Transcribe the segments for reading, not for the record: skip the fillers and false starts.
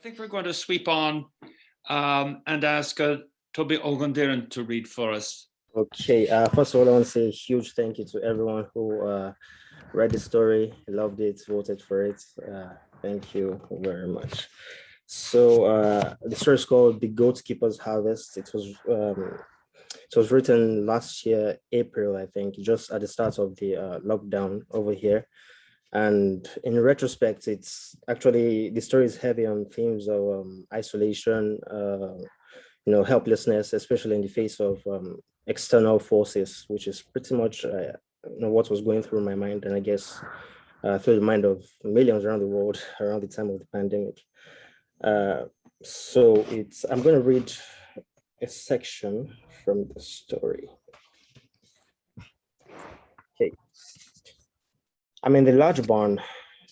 think we're going to sweep on and ask Tobi Ogundiran to read for us. Okay, first of all, I want to say a huge thank you to everyone who read the story, loved it, voted for it. Thank you very much. So the story is called The GOATKEEPER'S Harvest. It was written last year, April, I think, just at the start of the lockdown over here. And in retrospect, it's actually, the story is heavy on themes of isolation, helplessness, especially in the face of external forces, which is pretty much what was going through my mind, and I guess through the mind of millions around the world around the time of the pandemic. I'm going to read a section from the story. Okay. I'm in the large barn,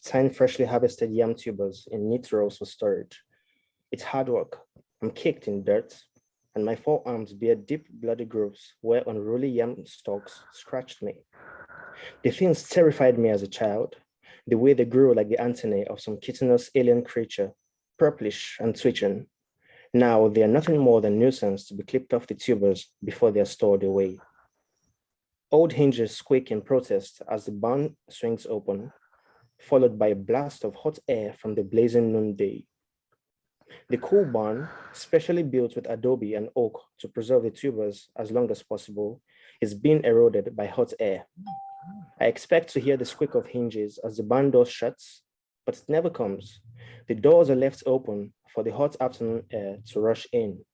tying freshly harvested yam tubers in neat rows for storage. It's hard work. I'm caked in dirt, and my forearms bear deep bloody grooves where unruly yam stalks scratched me. The things terrified me as a child, the way they grew like the antennae of some chitinous alien creature, purplish and twitching. Now they are nothing more than nuisance to be clipped off the tubers before they are stored away. Old hinges squeak in protest as the barn swings open, followed by a blast of hot air from the blazing noonday. The cool barn, specially built with adobe and oak to preserve the tubers as long as possible, is being eroded by hot air. I expect to hear the squeak of hinges as the barn door shuts, but it never comes. The doors are left open for the hot afternoon air to rush in.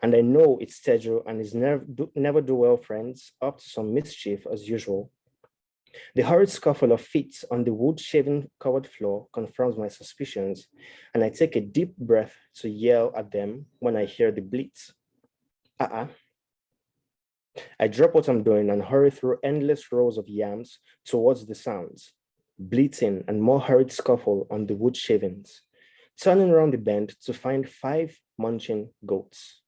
And I know it's Tejo and his never do well friends up to some mischief as usual. The hurried scuffle of feet on the wood shaving covered floor confirms my suspicions, and I take a deep breath to yell at them when I hear the bleats. I drop what I'm doing and hurry through endless rows of yams towards the sounds, bleating and more hurried scuffle on the wood shavings, turning around the bend to find 5 munching goats.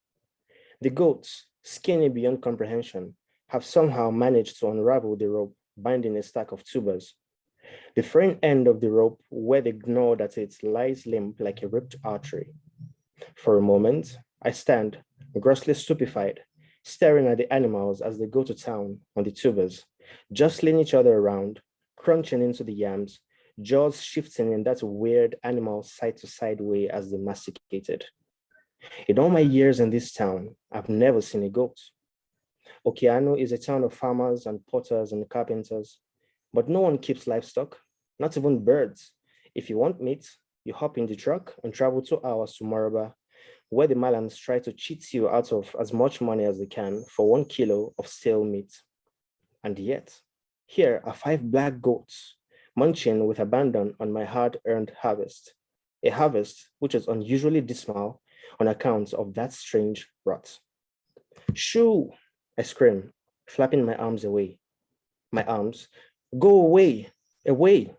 The goats, skinny beyond comprehension, have somehow managed to unravel the rope binding a stack of tubers. The fraying end of the rope where they gnawed at it lies limp like a ripped artery. For a moment, I stand, grossly stupefied, staring at the animals as they go to town on the tubers, jostling each other around, crunching into the yams, jaws shifting in that weird animal side-to-side way as they masticated. In all my years in this town, I've never seen a goat. Okeano is a town of farmers and potters and carpenters, but no one keeps livestock, not even birds. If you want meat, you hop in the truck and travel 2 hours to Moraba, where the Malams try to cheat you out of as much money as they can for 1 kilo of stale meat. And yet, here are 5 black goats, munching with abandon on my hard-earned harvest, a harvest which is unusually dismal on account of that strange rot. Shoo! I scream, flapping my arms away. My arms, go away, away.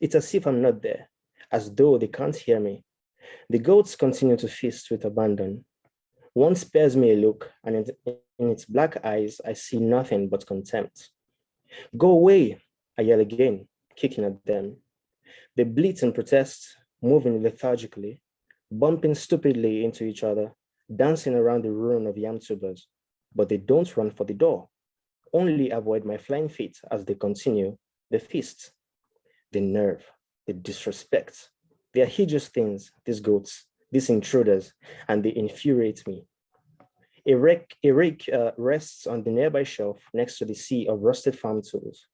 It's as if I'm not there, as though they can't hear me. The goats continue to feast with abandon. One spares me a look, and in its black eyes, I see nothing but contempt. Go away, I yell again, kicking at them. They bleat in protest, moving lethargically, bumping stupidly into each other, dancing around the ruin of yam tubers. But they don't run for the door, only avoid my flying feet as they continue the feast. The nerve, the disrespect. They are hideous things, these goats, these intruders, and they infuriate me. A rake rests on the nearby shelf next to the sea of rusted farm tools.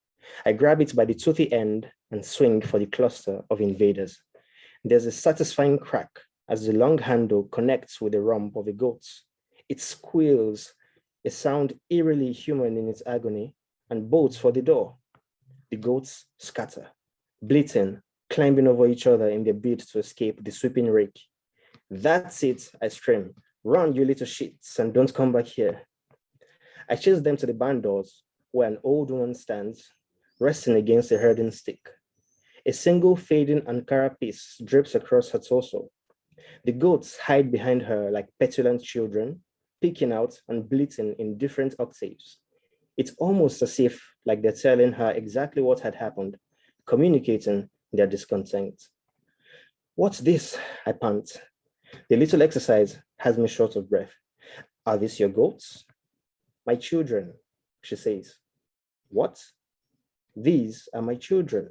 I grab it by the toothy end and swing for the cluster of invaders. There's a satisfying crack as the long handle connects with the rump of a goat. It squeals, a sound eerily human in its agony, and bolts for the door. The goats scatter, bleating, climbing over each other in their bid to escape the sweeping rake. That's it, I scream. Run, you little shits, and don't come back here. I chase them to the barn doors, where an old woman stands, resting against a herding stick. A single fading Ankara piece drips across her torso. The goats hide behind her like petulant children, peeking out and bleating in different octaves. It's almost as if like they're telling her exactly what had happened, communicating their discontent. What's this? I pant. The little exercise has me short of breath. Are these your goats? My children, she says. What? These are my children.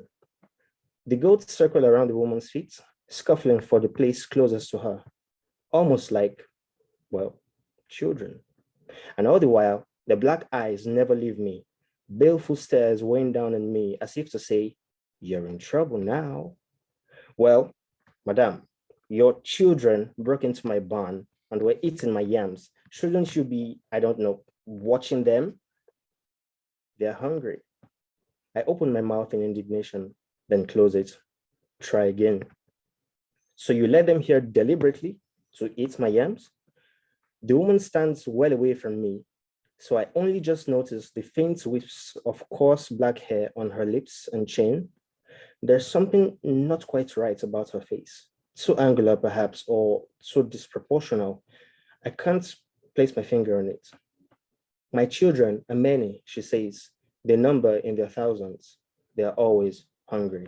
The goats circle around the woman's feet, scuffling for the place closest to her, almost like, well, children. And all the while, the black eyes never leave me, baleful stares weighing down on me as if to say, you're in trouble now. Well, madam, your children broke into my barn and were eating my yams. Shouldn't you be, I don't know, watching them? They're hungry. I open my mouth in indignation, then close it. Try again. So you let them here deliberately to eat my yams? The woman stands well away from me, so I only just notice the faint wisps of coarse black hair on her lips and chin. There's something not quite right about her face. Too angular, perhaps, or so disproportional. I can't place my finger on it. My children are many, she says. They number in their thousands. They are always hungry.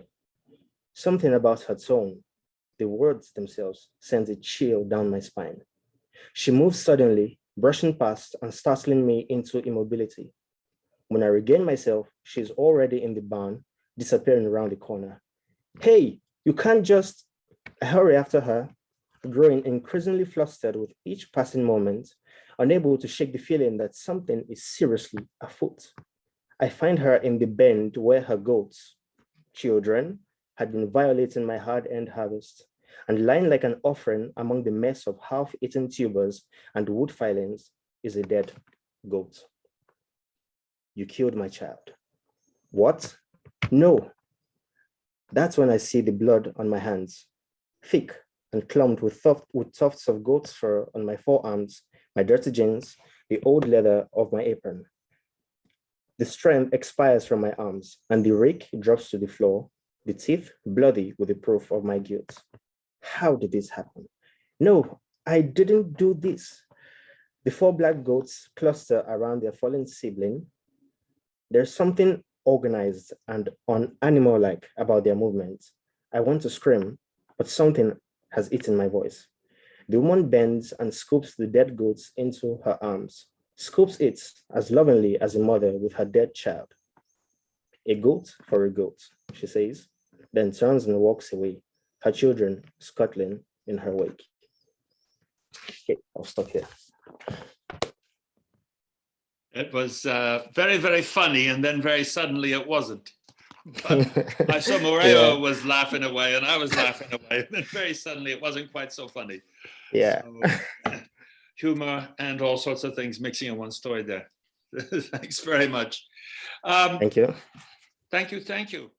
Something about her tone, the words themselves, sends a chill down my spine. She moves suddenly, brushing past and startling me into immobility. When I regain myself, she's already in the barn, disappearing around the corner. Hey, you can't just... I hurry after her, growing increasingly flustered with each passing moment, unable to shake the feeling that something is seriously afoot. I find her in the bend where her goats, children, had been violating my hard-earned harvest, and lying like an offering among the mess of half-eaten tubers and wood filings is a dead goat. You killed my child. What? No. That's when I see the blood on my hands, thick and clumped with tufts of goat's fur on my forearms, my dirty jeans, the old leather of my apron. The strength expires from my arms, and the rake drops to the floor, the teeth bloody with the proof of my guilt. How did this happen? No, I didn't do this. The four black goats cluster around their fallen sibling. There's something organized and unanimal-like about their movements. I want to scream, but something has eaten my voice. The woman bends and scoops the dead goats into her arms, scoops it as lovingly as a mother with her dead child. A goat for a goat, she says, then turns and walks away, her children scuttling in her wake. Okay, I'll stop here. It was very, very funny, and then very suddenly it wasn't. But I saw Moreo was laughing away, and I was laughing away, and then very suddenly it wasn't quite so funny. Yeah. So, humor and all sorts of things mixing in one story there. Thanks very much. Thank you. Thank you. Thank you.